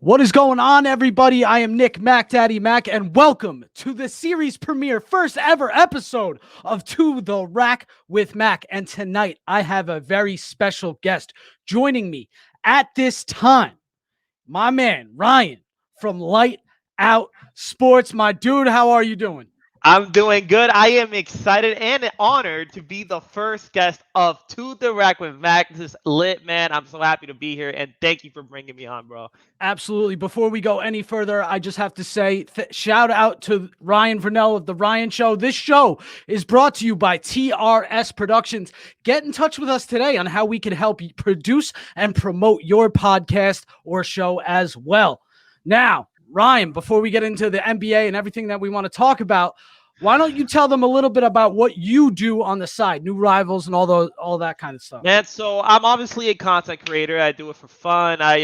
What is going on, everybody? I am Nick Mac Daddy Mac, and welcome to the series premiere, first ever episode of To the Rack with Mac. And tonight, I have a very special guest joining me at this time. My man, Ryan from Light Out Sports. My dude, how are you doing? I'm doing good. I am excited and honored to be the first guest of To the Rack with Mac. This is lit, man. I'm so happy to be here, and thank you for bringing me on, bro. Absolutely. Before we go any further, I just have to say shout out to Ryan Vernell of The Ryan Show. This show is brought to you by TRS Productions. Get in touch with us today on how we can help you produce and promote your podcast or show as well. Now, Ryan, before we get into the NBA and everything that we want to talk about, why don't you tell them a little bit about what you do on the side, new rivals and all that kind of stuff? Man, so I'm obviously a content creator. I do it for fun. I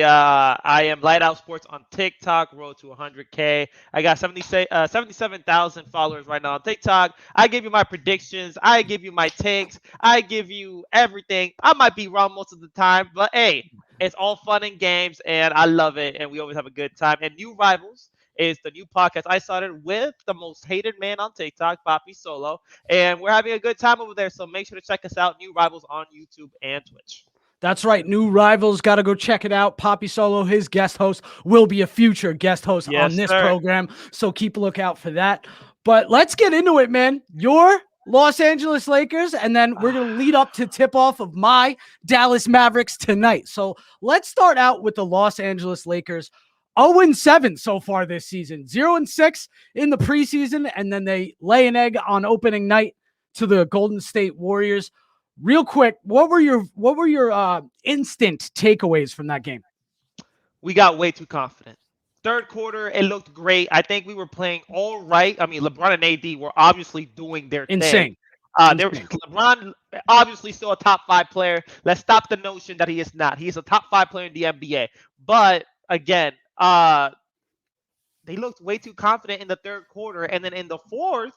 am LightOutSports on TikTok, road to 100K. I got 77,000 followers right now on TikTok. I give you my predictions. I give you my takes. I give you everything. I might be wrong most of the time, but hey, it's all fun and games, and I love it, and we always have a good time. And New Rivals is the new podcast I started with the most hated man on TikTok, Papi Solo, and we're having a good time over there. So make sure to check us out, New Rivals on YouTube and Twitch. That's right. New Rivals. Got to go check it out. Poppy Solo, his guest host, will be a future guest host on this program. So keep a lookout for that. But let's get into it, man. Your Los Angeles Lakers, and then we're going to lead up to tip-off of my Dallas Mavericks tonight. So let's start out with the Los Angeles Lakers. 0-7 so far this season. 0-6 in the preseason, and then they lay an egg on opening night to the Golden State Warriors. Real quick, what were your instant takeaways from that game? We got way too confident. Third quarter, it looked great. I think we were playing all right. I mean, LeBron and AD were obviously doing their thing. LeBron obviously still a top 5 player. Let's stop the notion that he is not. He is a top 5 player in the NBA. But again, they looked way too confident in the third quarter, and then in the fourth,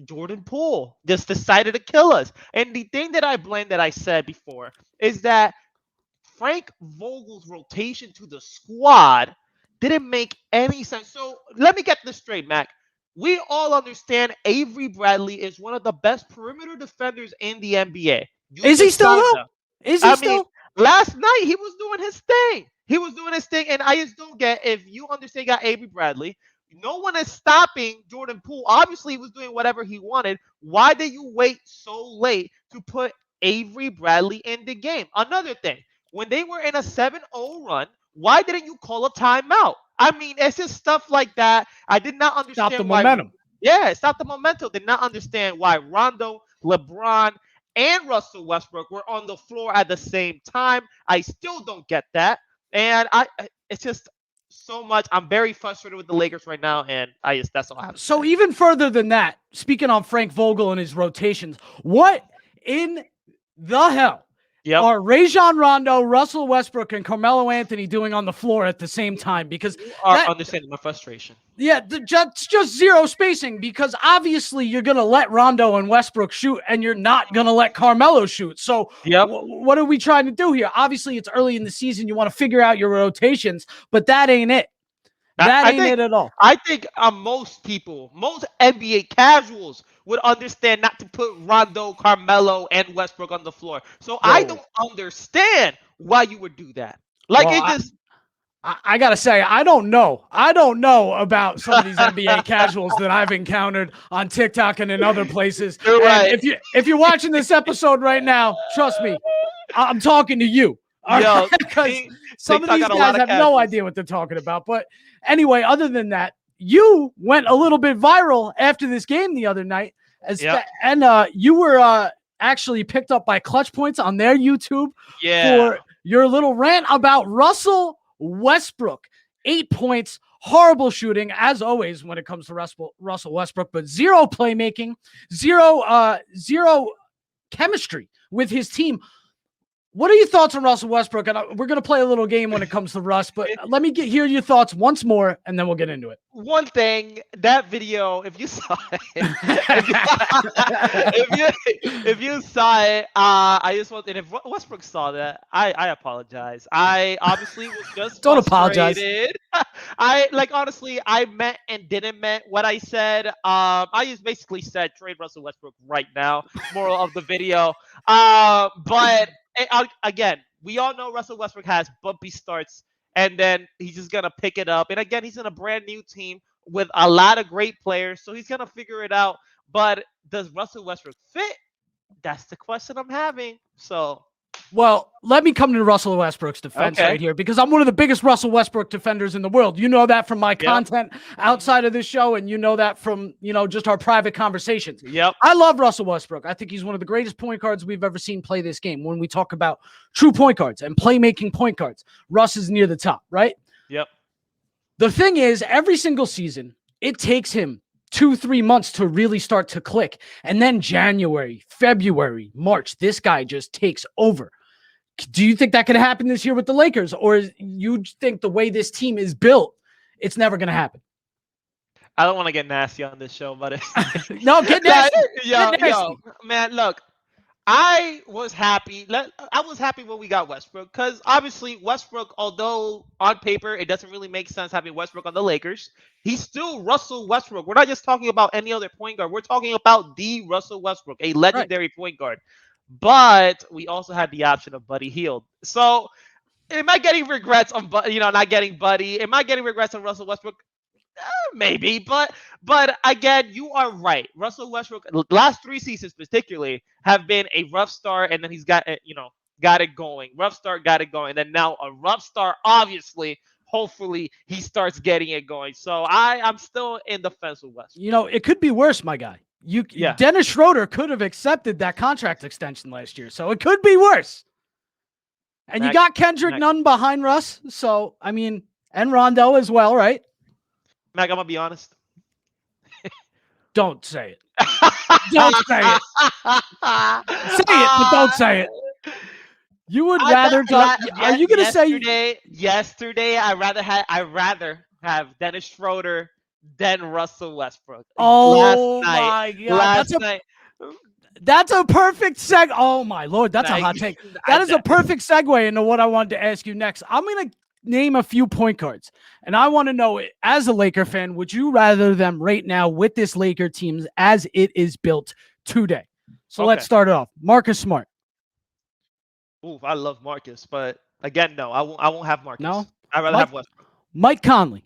Jordan Poole just decided to kill us. And the thing that I blame that I said before is that Frank Vogel's rotation to the squad didn't make any sense. So let me get this straight, Mac. We all understand Avery Bradley is one of the best perimeter defenders in the NBA. Is he still though? Is he still? Last night he was doing his thing. And I just don't get, if you understand, got Avery Bradley. No one is stopping Jordan Poole. Obviously, he was doing whatever he wanted. Why did you wait so late to put Avery Bradley in the game? Another thing, when they were in a 7-0 run, why didn't you call a timeout? I mean, it's just stuff like that. I did not understand stop the momentum. Yeah, stop the momentum. Did not understand why Rondo, LeBron, and Russell Westbrook were on the floor at the same time. I still don't get that. And it's just so much. I'm very frustrated with the Lakers right now, and that's all I have to say. Even further than that, speaking on Frank Vogel and his rotations, what in the hell are Rajon Rondo, Russell Westbrook, and Carmelo Anthony doing on the floor at the same time? Because you are understanding my frustration. Yeah, just zero spacing, because obviously you're going to let Rondo and Westbrook shoot, and you're not going to let Carmelo shoot. So what are we trying to do here? Obviously, it's early in the season. You want to figure out your rotations, but that ain't it. That ain't it at all. I think most NBA casuals would understand not to put Rondo, Carmelo, and Westbrook on the floor. So I don't understand why you would do that. I gotta say, I don't know about some of these NBA casuals that I've encountered on TikTok and in other places. Right. If you're watching this episode right now, trust me, I'm talking to you. Because some of these guys have no idea what they're talking about. But anyway, other than that, you went a little bit viral after this game the other night, and you were actually picked up by Clutch Points on their YouTube for your little rant about Russell Westbrook. 8 points, horrible shooting as always when it comes to Russell Westbrook, but zero playmaking, zero chemistry with his team. What are your thoughts on Russell Westbrook? And we're going to play a little game when it comes to Russ, but let me hear your thoughts once more, and then we'll get into it. One thing, that video, if you saw it, if you saw it, I just want, and if Westbrook saw that, I apologize. I obviously was just Don't apologize. frustrated. Honestly, I meant and didn't meant what I said. I just basically said trade Russell Westbrook right now. Moral of the video. But again, we all know Russell Westbrook has bumpy starts, and then he's just gonna pick it up. And again, he's in a brand new team with a lot of great players, so he's gonna figure it out. But does Russell Westbrook fit? That's the question I'm having. So, well, let me come to Russell Westbrook's defense right here, because I'm one of the biggest Russell Westbrook defenders in the world. You know that from my content outside of this show, and you know that from, just our private conversations. Yep. I love Russell Westbrook. I think he's one of the greatest point guards we've ever seen play this game. When we talk about true point guards and playmaking point guards, Russ is near the top, right? Yep. The thing is, every single season, it takes him 2-3 months to really start to click. And then January, February, March, this guy just takes over. Do you think that could happen this year with the Lakers? Or you think the way this team is built, it's never going to happen? I don't want to get nasty on this show, but no, get nasty. Yo, man, look. I was happy. I was happy when we got Westbrook, because obviously Westbrook, although on paper it doesn't really make sense having Westbrook on the Lakers, he's still Russell Westbrook. We're not just talking about any other point guard. We're talking about the Russell Westbrook, a legendary point guard. But we also had the option of Buddy Hield. So am I getting regrets on not getting Buddy? Am I getting regrets on Russell Westbrook? Maybe, but again, you are right. Russell Westbrook, last 3 seasons particularly, have been a rough start, and then he's got it going. Rough start, got it going, and then now a rough start. Obviously, hopefully, he starts getting it going. So I'm still in the fence with Westbrook. It could be worse, my guy. Dennis Schroeder could have accepted that contract extension last year, so it could be worse. And you got Kendrick Nunn behind Russ, so I mean, and Rondo as well, right? Mac, I'm gonna be honest. Don't say it. Don't say it. Say it, but don't say it. You would rather go. Are you gonna say yesterday? I rather have Dennis Schroeder than Russell Westbrook. Oh my God! That's a perfect segue. Oh my Lord, that's a hot take. That is a perfect segue into what I wanted to ask you next. I'm gonna name a few point guards, and I want to know, as a Laker fan, would you rather them right now with this Laker team as it is built today? So let's start it off. Marcus Smart. Ooh, I love Marcus, but again, no, I won't have Marcus. No, I'd rather have Westbrook. Mike Conley.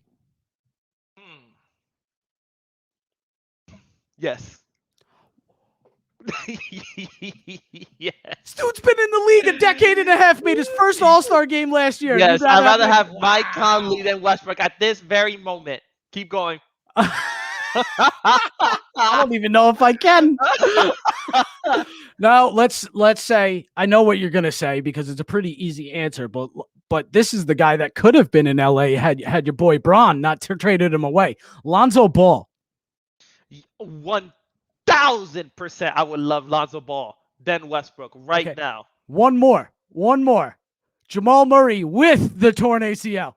Yes. Yes. This dude's been in the league a decade and a half, made his first All-Star game last year. Yes, I'd rather have Mike Conley than Westbrook at this very moment. Keep going. I don't even know if I can. Now, let's say, I know what you're going to say because it's a pretty easy answer, but this is the guy that could have been in LA had your boy Bron not traded him away. Lonzo Ball. 1,000%, I would love Lonzo Ball than Westbrook now. One more. Jamal Murray with the torn ACL.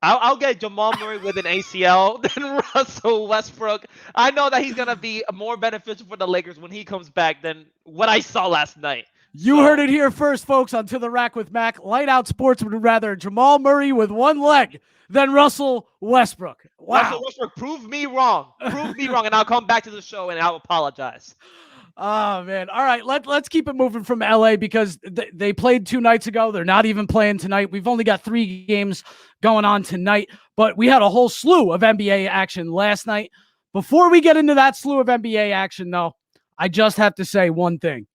I'll get Jamal Murray with an ACL than Russell Westbrook. I know that he's going to be more beneficial for the Lakers when he comes back than what I saw last night. You heard it here first, folks, on To the Rack with Mac. Light Out Sports would rather Jamal Murray with one leg than Russell Westbrook. Wow. Russell Westbrook, prove me wrong. Prove me wrong, and I'll come back to the show and I'll apologize. Oh, man. All right, let's keep it moving from LA because they played 2 nights ago. They're not even playing tonight. We've only got 3 games going on tonight, but we had a whole slew of NBA action last night. Before we get into that slew of NBA action, though, I just have to say one thing.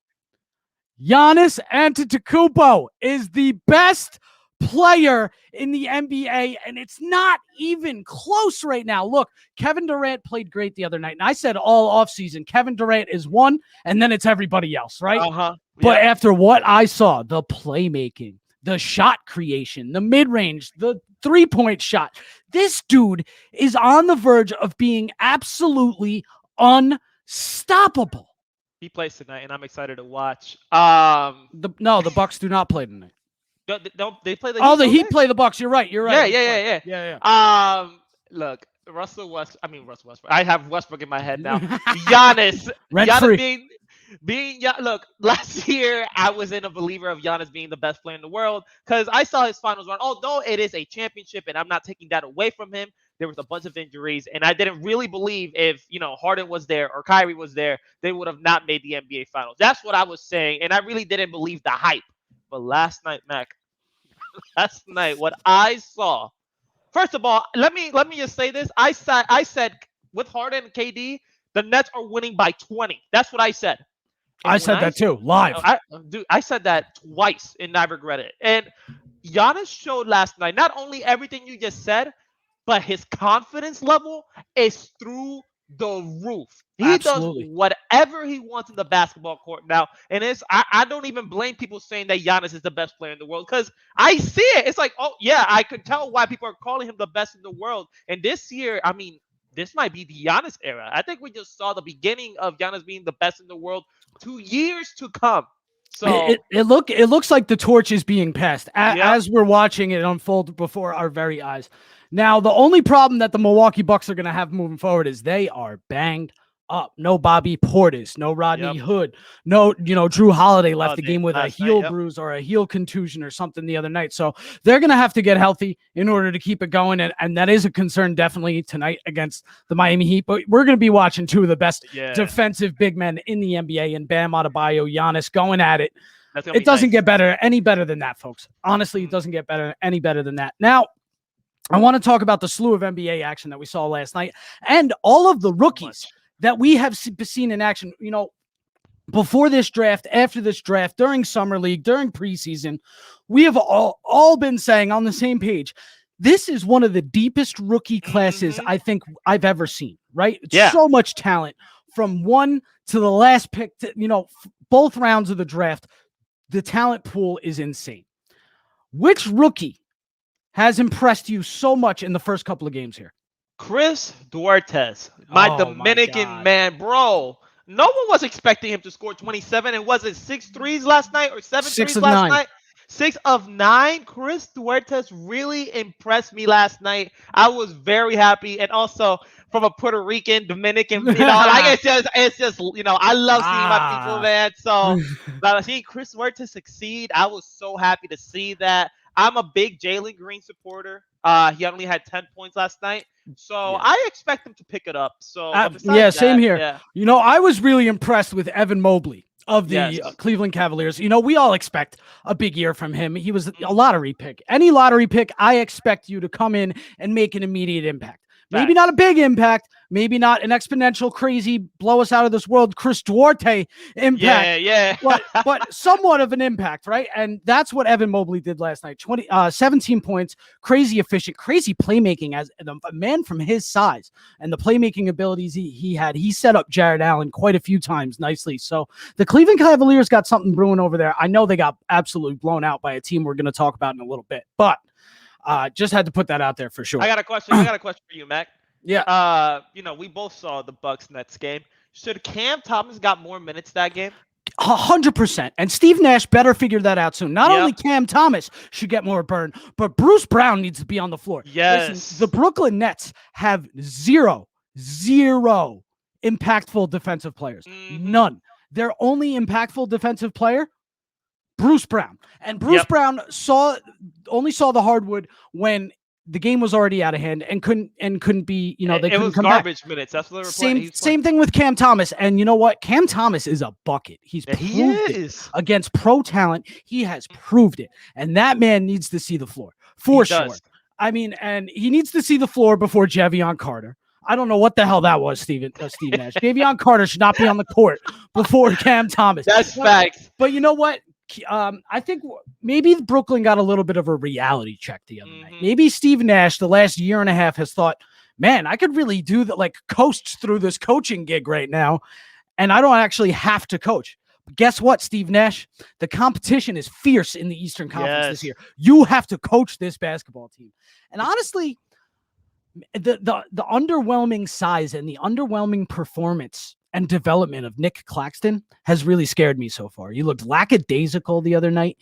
Giannis Antetokounmpo is the best player in the NBA, and it's not even close right now. Look, Kevin Durant played great the other night, and I said all offseason, Kevin Durant is one, and then it's everybody else, right? But after what I saw, the playmaking, the shot creation, the mid-range, the three-point shot, this dude is on the verge of being absolutely unstoppable. He plays tonight, and I'm excited to watch. The Bucks do not play tonight. Don't they play the Oh, Heat? the Don't Heat they? play the Bucks. You're right. You're right. Yeah. Look, Russell Westbrook. I have Westbrook in my head now. Rent Giannis free. look, last year I wasn't a believer of Giannis being the best player in the world because I saw his finals run. Although it is a championship, and I'm not taking that away from him, there was a bunch of injuries, and I didn't really believe if Harden was there or Kyrie was there, they would have not made the NBA finals. That's what I was saying, and I really didn't believe the hype. But last night, what I saw. First of all, let me just say this. I said with Harden and KD, the Nets are winning by 20. That's what I said. And I said that too, live. I said that twice, and I regret it. And Giannis showed last night not only everything you just said, but his confidence level is through the roof. He Absolutely. does whatever he wants in the basketball court now. And I don't even blame people saying that Giannis is the best player in the world because I see it. It's like, oh, yeah, I could tell why people are calling him the best in the world. And this year, I mean, this might be the Giannis era. I think we just saw the beginning of Giannis being the best in the world 2 years to come. So it looks like the torch is being passed as we're watching it unfold before our very eyes. Now, the only problem that the Milwaukee Bucks are going to have moving forward is they are banged up. No Bobby Portis, no Rodney Hood, no, Drew Holiday left the game with a heel bruise or a heel contusion or something the other night. So they're going to have to get healthy in order to keep it going. And that is a concern definitely tonight against the Miami Heat. But we're going to be watching two of the best defensive big men in the NBA, and Bam Adebayo, Giannis going at it. It doesn't get any better than that, folks. Honestly, it doesn't get any better than that. Now, I want to talk about the slew of NBA action that we saw last night and all of the rookies that we have seen in action, before this draft, after this draft, during summer league, during preseason. We have all been saying on the same page, this is one of the deepest rookie classes I think I've ever seen, right? So much talent from one to the last pick to, both rounds of the draft. The talent pool is insane. Which rookie has impressed you so much in the first couple of games here? Chris Duarte, my Dominican man, bro. No one was expecting him to score 27. And was it 6 threes last night or 7 threes last night? 6 of 9. Chris Duarte really impressed me last night. I was very happy. And also from a Puerto Rican, Dominican, like it's just, I love seeing my people, man. So seeing Chris Duarte succeed, I was so happy to see that. I'm a big Jalen Green supporter. He only had 10 points last night. So I expect him to pick it up. So same here. Yeah. I was really impressed with Evan Mobley of the Cleveland Cavaliers. We all expect a big year from him. He was a lottery pick. Any lottery pick, I expect you to come in and make an immediate impact. Maybe not a big impact, maybe not an exponential, crazy, blow us out of this world, Chris Duarte impact. but somewhat of an impact, right? And that's what Evan Mobley did last night. 17 points, crazy efficient, crazy playmaking as a man from his size and the playmaking abilities he had. He set up Jared Allen quite a few times nicely. So the Cleveland Cavaliers got something brewing over there. I know they got absolutely blown out by a team we're going to talk about in a little bit, but just had to put that out there for sure. I got a question for you, Mac. Yeah. We both saw the Bucks Nets game. Should Cam Thomas got more minutes that game? 100%. And Steve Nash better figure that out soon. Not only Cam Thomas should get more burn, but Bruce Brown needs to be on the floor. Yes. Listen, the Brooklyn Nets have zero impactful defensive players. None. Their only impactful defensive player, Bruce Brown. And Bruce Brown only saw the hardwood when the game was already out of hand and couldn't be, they couldn't was come garbage back. Minutes. That's what they were Same thing with Cam Thomas. And you know what? Cam Thomas is a bucket. He's proved it against pro talent. He has proved it. And that man needs to see the floor for sure. I mean, and he needs to see the floor before Javion Carter. I don't know what the hell that was, Steve Nash. Javion Carter should not be on the court before Cam Thomas. That's facts. But you know what? I think maybe Brooklyn got a little bit of a reality check the other night. Maybe Steve Nash, the last year and a half, has thought, man, I could really do that, like coast through this coaching gig right now, and I don't actually have to coach. But guess what, Steve Nash? The competition is fierce in the Eastern Conference this year. You have to coach this basketball team. And honestly, the underwhelming size and the underwhelming performance and development of Nick Claxton has really scared me so far. You looked lackadaisical the other night.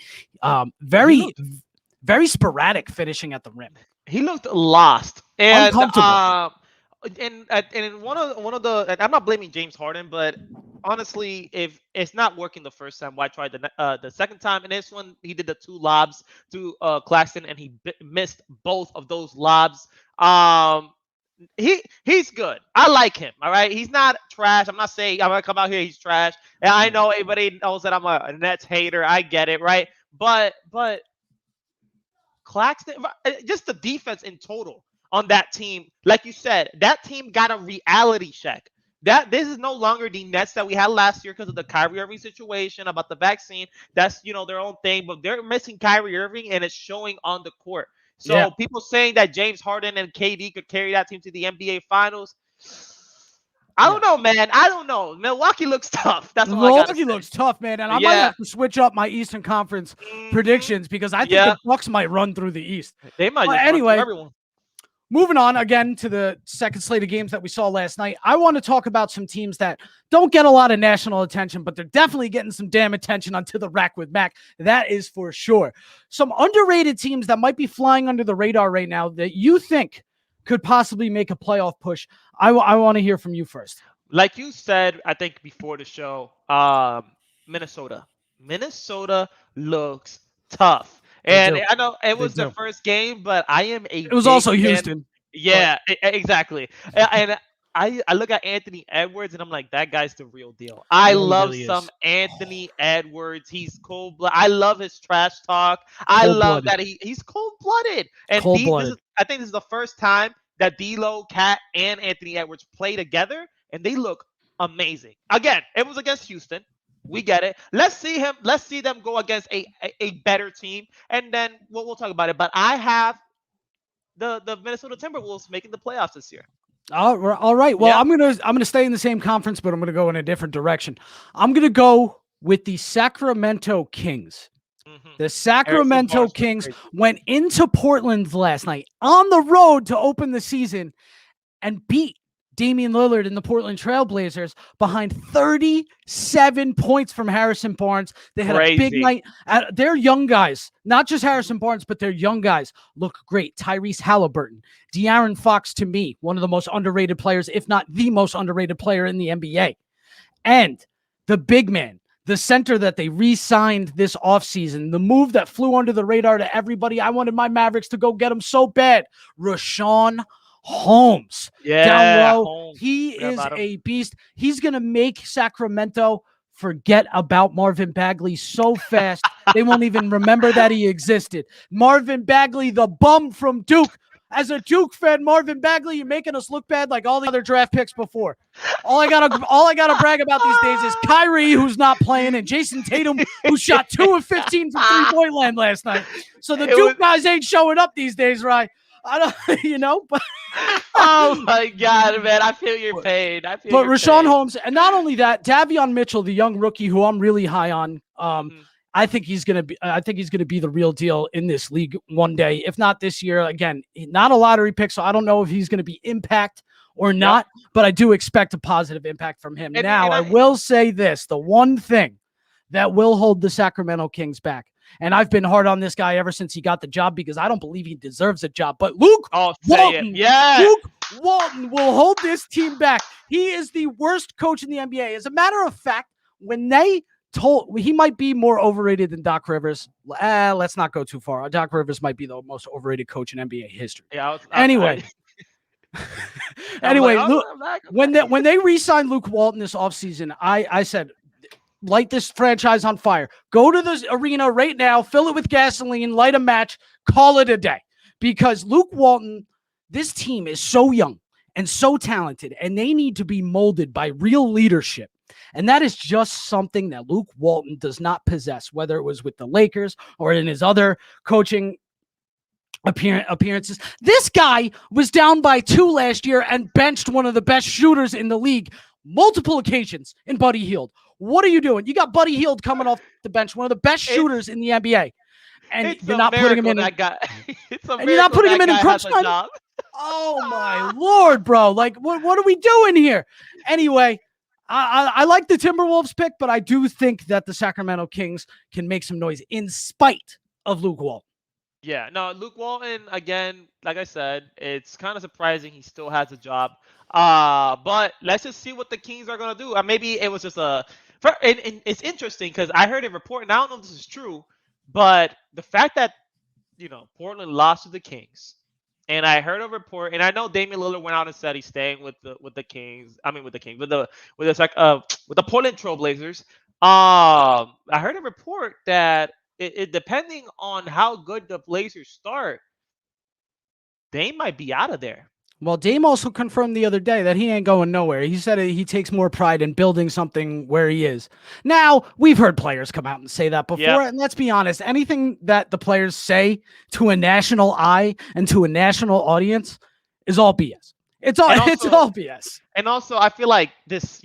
Very sporadic finishing at the rim. He looked lost and uncomfortable. And one of the, and I'm not blaming James Harden, but honestly, if it's not working the first time, why try the second time? And this one, he did the 2 lobs to Claxton, and he missed both of those lobs. He's good. I like him. All right, he's not trash. I'm not saying I'm gonna come out here he's trash. And I know everybody knows that I'm a Nets hater. I get it, right? But Claxton, just the defense in total on that team, like you said, that team got a reality check. That this is no longer the Nets that we had last year because of the Kyrie Irving situation about the vaccine. That's their own thing, but they're missing Kyrie Irving, and it's showing on the court. So people saying that James Harden and KD could carry that team to the NBA Finals. I don't know, man. I don't know. Milwaukee looks tough. That's all Milwaukee looks tough, man. And I might have to switch up my Eastern Conference predictions because I think the Bucks might run through the East. They might. Anyway, everyone. Moving on again to the second slate of games that we saw last night, I want to talk about some teams that don't get a lot of national attention, but they're definitely getting some damn attention onto the rack with Mac. That is for sure. Some underrated teams that might be flying under the radar right now that you think could possibly make a playoff push. I want to hear from you first. Like you said, I think before the show, Minnesota. Minnesota looks tough. And I know it was the first game, but I am a. It was also Houston. Yeah, exactly. And I look at Anthony Edwards and I'm like, that guy's the real deal. I love some Anthony Edwards. He's cold-blooded. I love his trash talk. I love that he's cold-blooded. And I think this is the first time that D'Lo, Cat, and Anthony Edwards play together, and they look amazing. Again, it was against Houston. We get it. Let's see them go against a better team, and then we'll talk about it. But I have the Minnesota Timberwolves making the playoffs this year. All right. Well, I'm gonna stay in the same conference, but I'm gonna go in a different direction. I'm gonna go with the Sacramento Kings. The Sacramento Kings went into Portland last night on the road to open the season and beat Damian Lillard and the Portland Trailblazers behind 37 points from Harrison Barnes. They had a big night. Their young guys, not just Harrison Barnes, but their young guys look great. Tyrese Halliburton, De'Aaron Fox, to me, one of the most underrated players, if not the most underrated player in the NBA. And the big man, the center that they re-signed this offseason, the move that flew under the radar to everybody. I wanted my Mavericks to go get him so bad. Richaun Holmes. Down low. Holmes. He is a beast. He's going to make Sacramento forget about Marvin Bagley so fast they won't even remember that he existed. Marvin Bagley, the bum from Duke. As a Duke fan, Marvin Bagley, you're making us look bad like all the other draft picks before. All I gotta brag about these days is Kyrie, who's not playing, and Jason Tatum, who shot 2 of 15 from three-point land last night. So the Duke guys ain't showing up these days, right? I don't, but oh my God, man, I feel your pain. But Richaun Holmes, and not only that, Davion Mitchell, the young rookie who I'm really high on. I think he's gonna be the real deal in this league one day, if not this year. Again, not a lottery pick, so I don't know if he's gonna be impact or not, but I do expect a positive impact from him. I will say this: the one thing that will hold the Sacramento Kings back, and I've been hard on this guy ever since he got the job because I don't believe he deserves a job, but Luke Walton, Luke Walton will hold this team back. He is the worst coach in the NBA. As a matter of fact, when they he might be more overrated than Doc Rivers. Let's not go too far. Doc Rivers might be the most overrated coach in NBA history. Anyway, when they re-signed Luke Walton this offseason, I said, light this franchise on fire. Go to the arena right now, fill it with gasoline, light a match, call it a day. Because Luke Walton, this team is so young and so talented, and they need to be molded by real leadership. And that is just something that Luke Walton does not possess, whether it was with the Lakers or in his other coaching appearances. This guy was down by 2 last year and benched one of the best shooters in the league multiple occasions in Buddy Hield. What are you doing? You got Buddy Hield coming off the bench, one of the best shooters in the NBA. And you're not putting him in. And you're not putting him in crunch time. Oh my Lord, bro. Like, what are we doing here? Anyway, I like the Timberwolves pick, but I do think that the Sacramento Kings can make some noise in spite of Luke Walton. Yeah, no, Luke Walton, again, like I said, it's kind of surprising he still has a job. But let's just see what the Kings are going to do. Maybe it was just and it's interesting because I heard a report, and I don't know if this is true, but the fact that, Portland lost to the Kings, and I heard a report, and I know Damian Lillard went out and said he's staying with the Kings. I mean, with the Kings, with the Portland Trailblazers. I heard a report that it depending on how good the Blazers start, they might be out of there. Well, Dame also confirmed the other day that he ain't going nowhere. He said he takes more pride in building something where he is. Now, we've heard players come out and say that before, and let's be honest, anything that the players say to a national eye and to a national audience is all BS. It's all BS. And also, I feel like this,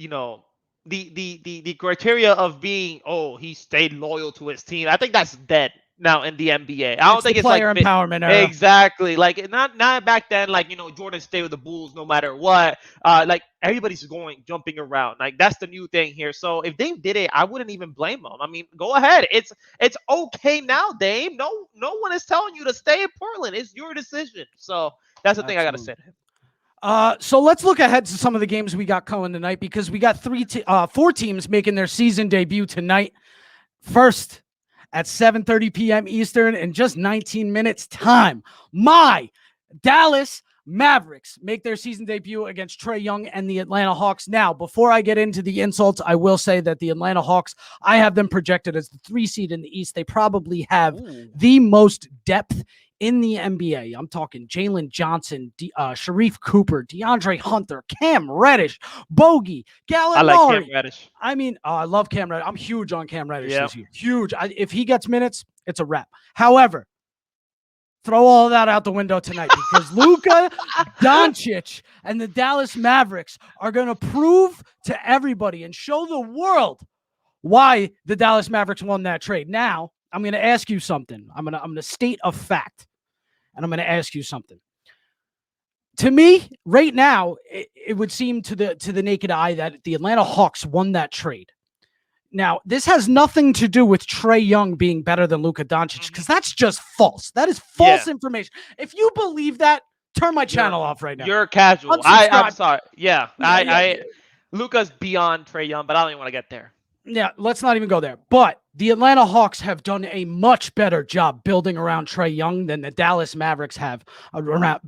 the criteria of being, he stayed loyal to his team, I think that's dead now in the NBA. I don't think it's player empowerment era. Exactly. Like not back then, like, Jordan stayed with the Bulls no matter what. Like everybody's jumping around. Like that's the new thing here. So if Dame did it, I wouldn't even blame him. I mean, go ahead. It's okay now, Dame. No one is telling you to stay in Portland. It's your decision. So that's the thing I gotta say to him. So let's look ahead to some of the games we got coming tonight, because we got 4 teams making their season debut tonight. First, at 7:30 p.m. Eastern in just 19 minutes time, my Dallas Mavericks make their season debut against Trae Young and the Atlanta Hawks. Now, before I get into the insults, I will say that the Atlanta Hawks, I have them projected as the 3 seed in the East. They probably have the most depth in the NBA. I'm talking Jalen Johnson, Sharif Cooper, DeAndre Hunter, Cam Reddish, Bogey, Gallinari. I like Cam Reddish. I mean, I love Cam Reddish. I'm huge on Cam Reddish this year. Huge. If he gets minutes, it's a wrap. However, throw all of that out the window tonight, because Luka Doncic and the Dallas Mavericks are going to prove to everybody and show the world why the Dallas Mavericks won that trade. Now, I'm going to ask you something. I'm going to state a fact, and I'm going to ask you something. To me, right now, it would seem to the naked eye that the Atlanta Hawks won that trade. Now, this has nothing to do with Trae Young being better than Luka Doncic, because that's just false. That is false information. If you believe that, turn my channel off right now. You're casual. I'm sorry. Yeah. Luka's beyond Trae Young, but I don't even want to get there. Yeah, let's not even go there. But the Atlanta Hawks have done a much better job building around Trae Young than the Dallas Mavericks have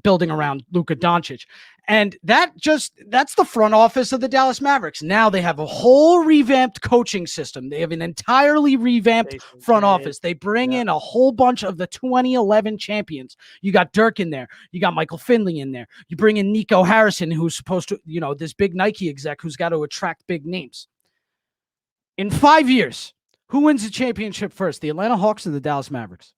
building around Luka Doncic. And that's the front office of the Dallas Mavericks. Now they have a whole revamped coaching system. They have an entirely revamped front office. They bring in a whole bunch of the 2011 champions. You got Dirk in there. You got Michael Finley in there. You bring in Nico Harrison, who's supposed to, this big Nike exec who's got to attract big names. In 5 years, who wins the championship first, the Atlanta Hawks or the Dallas Mavericks?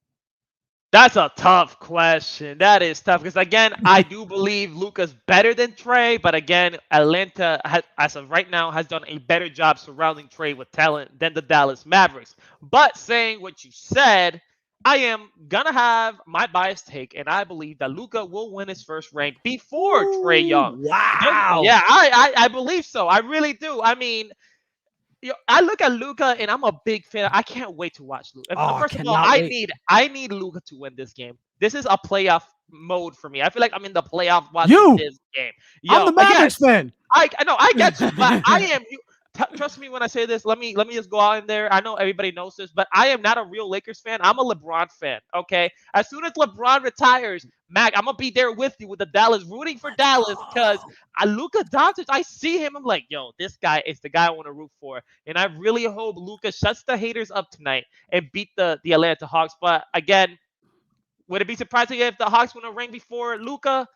That's a tough question. That is tough because, again, I do believe Luka's better than Trae, but again, Atlanta, as of right now, has done a better job surrounding Trae with talent than the Dallas Mavericks. But saying what you said, I am going to have my biased take, and I believe that Luka will win his first rank before Trae Young. Wow. Yeah, I believe so. I really do. I mean, I look at Luka and I'm a big fan. I can't wait to watch Luka. First of all, I need Luka to win this game. This is a playoff mode for me. I feel like I'm in the playoff watching this game. I'm the Mavericks fan. I know, I get you, but I am. Trust me when I say this. Let me just go out in there. I know everybody knows this, but I am not a real Lakers fan. I'm a LeBron fan. Okay, as soon as LeBron retires, Mac, I'm gonna be there with you with the Dallas, rooting for Dallas, because Luka Doncic, I see him. I'm like, yo, this guy is the guy I want to root for, and I really hope Luka shuts the haters up tonight and beat the Atlanta Hawks. But again, would it be surprising if the Hawks win a ring before Luka?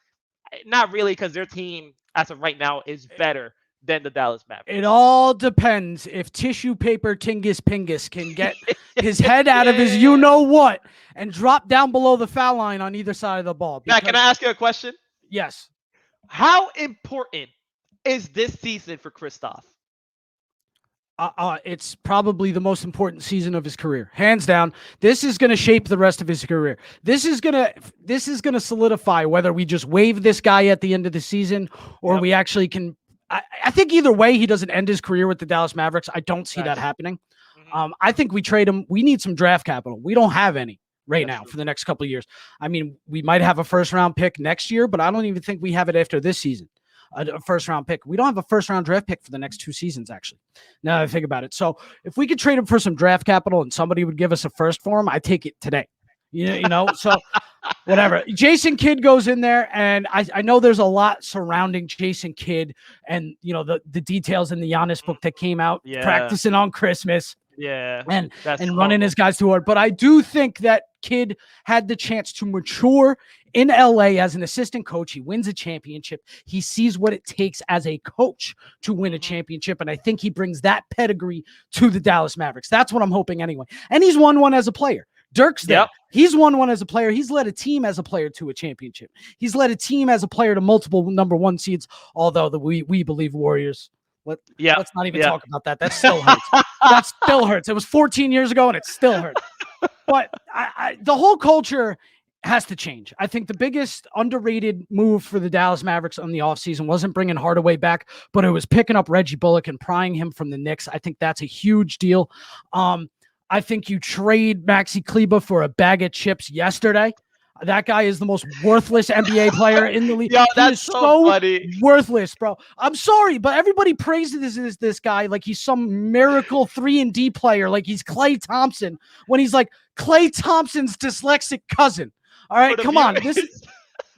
Not really, because their team as of right now is better than the Dallas Mavericks. It all depends if tissue paper Tingus Pingus can get his head out of his you-know-what and drop down below the foul line on either side of the ball. Matt, can I ask you a question? Yes. How important is this season for Kristaps? It's probably the most important season of his career, hands down. This is going to shape the rest of his career. This is going to solidify whether we just waive this guy at the end of the season or we actually can I think either way, he doesn't end his career with the Dallas Mavericks. I don't see that happening. I think we trade him. We need some draft capital. We don't have any now for the next couple of years. I mean, we might have a first-round pick next year, but I don't even think we have it after this season. A first-round pick. We don't have a first-round draft pick for the next 2 seasons, actually, now that I think about it. So if we could trade him for some draft capital and somebody would give us a first for him, I'd take it today. You know, so whatever. Jason Kidd goes in there, and I know there's a lot surrounding Jason Kidd and, the details in the Giannis book that came out, practicing on Christmas. Yeah. And running his guys too hard. But I do think that Kidd had the chance to mature in LA as an assistant coach. He wins a championship. He sees what it takes as a coach to win a championship. And I think he brings that pedigree to the Dallas Mavericks. That's what I'm hoping anyway. And he's won one as a player. Dirk's there. Yep. He's won one as a player. He's led a team as a player to a championship. He's led a team as a player to multiple #1 seeds, although we believe Warriors. Let's not even talk about that. That still hurts. That still hurts. It was 14 years ago, and it still hurts. But the whole culture has to change. I think the biggest underrated move for the Dallas Mavericks on the offseason wasn't bringing Hardaway back, but it was picking up Reggie Bullock and prying him from the Knicks. I think that's a huge deal. I think you trade Maxi Kleber for a bag of chips yesterday. That guy is the most worthless NBA player in the league. Yo, that's so funny. Worthless, bro. I'm sorry, but everybody praises this guy like he's some miracle 3-and-D player, like he's Klay Thompson, when he's like Klay Thompson's dyslexic cousin. All right, come on. This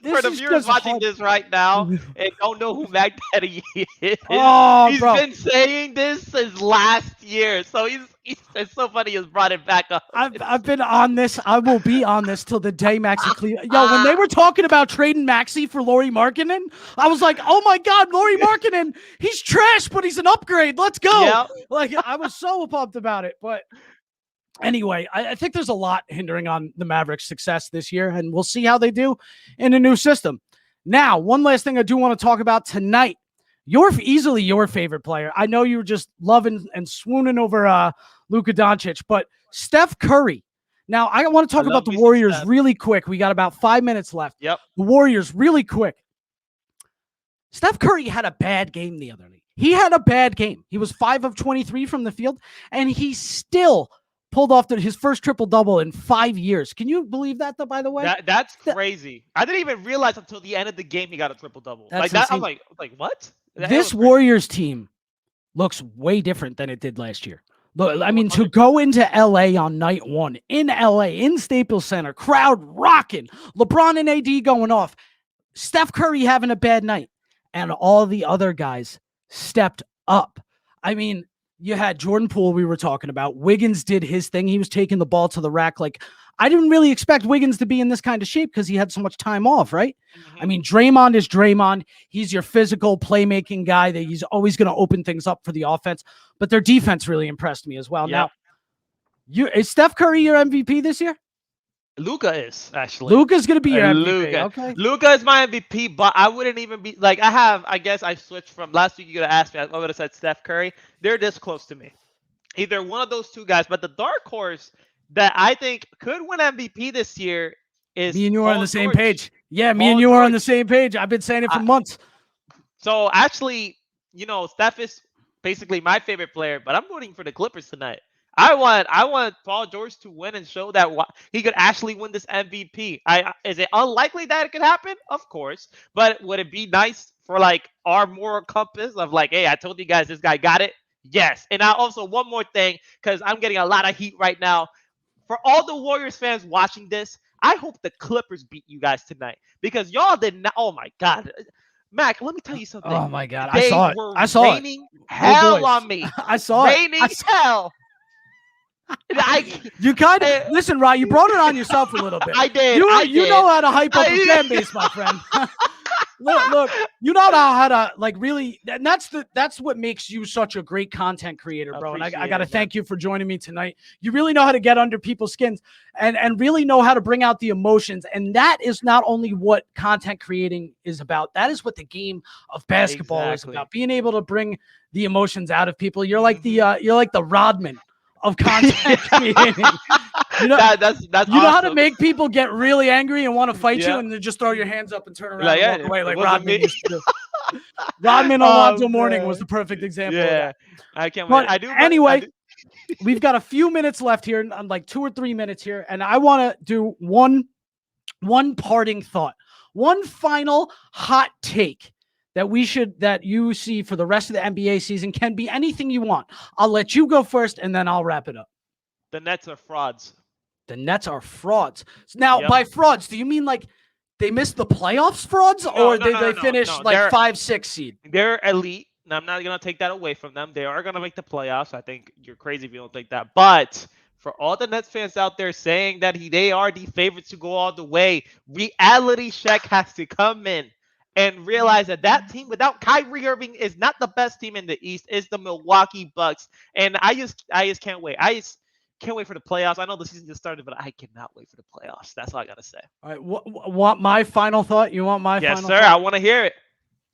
for the viewers watching this right now and don't know who Mac Daddy is, he's been saying this since last year. So it's so funny he's brought it back up. I've been on this. I will be on this till the day Maxi Kleber. Yo, when they were talking about trading Maxi for Lauri Markkanen, I was like, oh my God, Lauri Markkanen, he's trash, but he's an upgrade. Let's go. Yep. Like, I was so pumped about it. But anyway, I think there's a lot hindering on the Mavericks' success this year, and we'll see how they do in a new system. Now, one last thing I do want to talk about tonight. Easily your favorite player. I know you were just loving and swooning over Luka Doncic, but Steph Curry. Now, I want to talk about the Warriors really quick. We got about 5 minutes left. Yep. The Warriors really quick. Steph Curry had a bad game the other night. He had a bad game. He was 5 of 23 from the field, and he still pulled off his first triple-double in 5 years. Can you believe that, though, by the way? That's crazy. I didn't even realize until the end of the game he got a triple-double. Like that, I'm like, what? This Warriors team looks way different than it did last year. Look, I mean, to go into LA on night one, in LA, in Staples Center, crowd rocking, LeBron and AD going off, Steph Curry having a bad night, and all the other guys stepped up. I mean, you had Jordan Poole we were talking about. Wiggins did his thing. He was taking the ball to the rack. Like, I didn't really expect Wiggins to be in this kind of shape because he had so much time off, right? I mean, Draymond is Draymond. He's your physical playmaking guy that he's always going to open things up for the offense. But their defense really impressed me as well. Yep. Now, is Steph Curry your MVP this year? Luka is, actually. Luka's going to be your MVP. Okay. Luka is my MVP, but I wouldn't even be like, I guess I switched from last week. You could have asked me, I would have said Steph Curry. They're this close to me. Either one of those two guys, but the dark horse that I think could win MVP this year is me and you are on the same page. Yeah, me and you are on the same page. I've been saying it for months. So actually, Steph is basically my favorite player, but I'm voting for the Clippers tonight. I want Paul George to win and show that he could actually win this MVP. Is it unlikely that it could happen? Of course. But would it be nice for like our moral compass of like, hey, I told you guys this guy got it? Yes. And I also, one more thing, because I'm getting a lot of heat right now. For all the Warriors fans watching this, I hope the Clippers beat you guys tonight because y'all did not. Oh my God, Mac, let me tell you something. Oh my God, I saw it. I saw raining hell on me. I saw it. Raining hell. You kind of listen, Rod. You brought it on yourself a little bit. I did. You know how to hype up a fan base, my friend. Look, you know how to like really, and that's what makes you such a great content creator, bro. And I got to thank you for joining me tonight. You really know how to get under people's skins and really know how to bring out the emotions. And that is not only what content creating is about. That is what the game of basketball is about. Being able to bring the emotions out of people. You're like the Rodman of content creating. You know, that's you know how to make people get really angry and want to fight you, and then just throw your hands up and turn around and walk away like Rodman used to do. Rodman Alonzo Mourning was man. the perfect example of Yeah, that. I can't wait. But I do. anyway, we've got a few minutes left here, like 2 or 3 minutes here, and I want to do one parting thought, one final hot take that you see for the rest of the NBA season. Can be anything you want. I'll let you go first, and then I'll wrap it up. The Nets are frauds. The Nets are frauds. Now, Yep. by frauds, do you mean like they missed the playoffs frauds, or did they finish like 5-6 seed? They're elite. And I'm not going to take that away from them. They are going to make the playoffs. I think you're crazy if you don't think that. But for all the Nets fans out there saying that they are the favorites to go all the way, reality check has to come in and realize that team without Kyrie Irving is not the best team in the East. It's the Milwaukee Bucks. And I just can't wait. I just can't wait for the playoffs. I know the season just started, but I cannot wait for the playoffs. That's all I got to say. All right. Want my final thought? You want my final thought? Yes, sir. I want to hear it.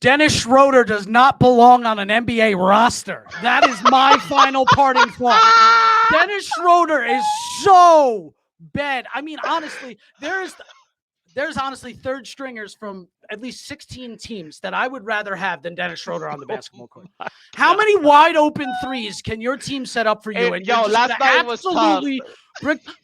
Dennis Schroeder does not belong on an NBA roster. That is my final parting thought. Dennis Schroeder is so bad. I mean, honestly, there's honestly third stringers from at least 16 teams that I would rather have than Dennis Schroeder on the basketball court. How many wide open threes can your team set up for you? And last night was tough.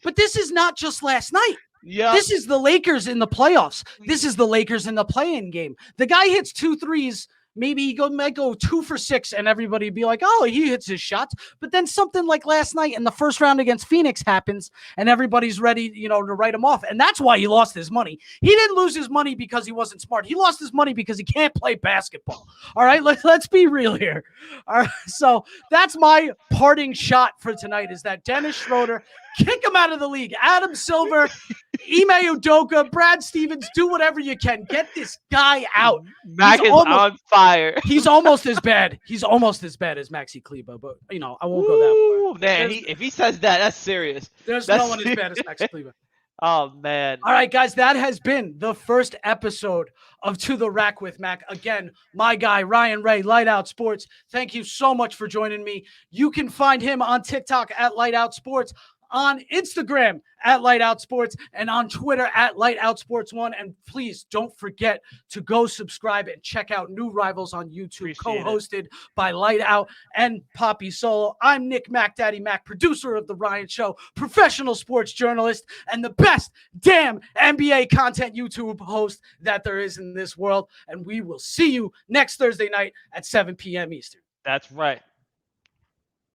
But this is not just last night. Yeah, this is the Lakers in the playoffs. This is the Lakers in the play-in game. The guy hits 2 threes. Maybe he might go 2 for 6, and everybody be like, "Oh, he hits his shots." But then something like last night in the first round against Phoenix happens, and everybody's ready, to write him off. And that's why he lost his money. He didn't lose his money because he wasn't smart. He lost his money because he can't play basketball. All right, let's be real here. All right, so that's my parting shot for tonight: is that Dennis Schroeder, kick him out of the league. Adam Silver, Ime Udoka, Brad Stevens, do whatever you can. Get this guy out. Mac is on fire. He's almost as bad. He's almost as bad as Maxi Kleber, but I won't go that far. Man, if he says that, that's serious. There's no one as bad as Maxi Kleber. Oh man. All right, guys, that has been the first episode of To the Rack with Mac. Again, my guy Ryan Ray, Light Out Sports. Thank you so much for joining me. You can find him on TikTok at Light Out Sports, on Instagram at LightOutSports, and on Twitter at LightOutSports1. And please don't forget to go subscribe and check out New Rivals on YouTube, co-hosted by Light Out and Poppy Solo. I'm Nick Mac Daddy Mac, producer of The Ryan Show, professional sports journalist, and the best damn NBA content YouTube host that there is in this world. And we will see you next Thursday night at 7 p.m. Eastern. That's right.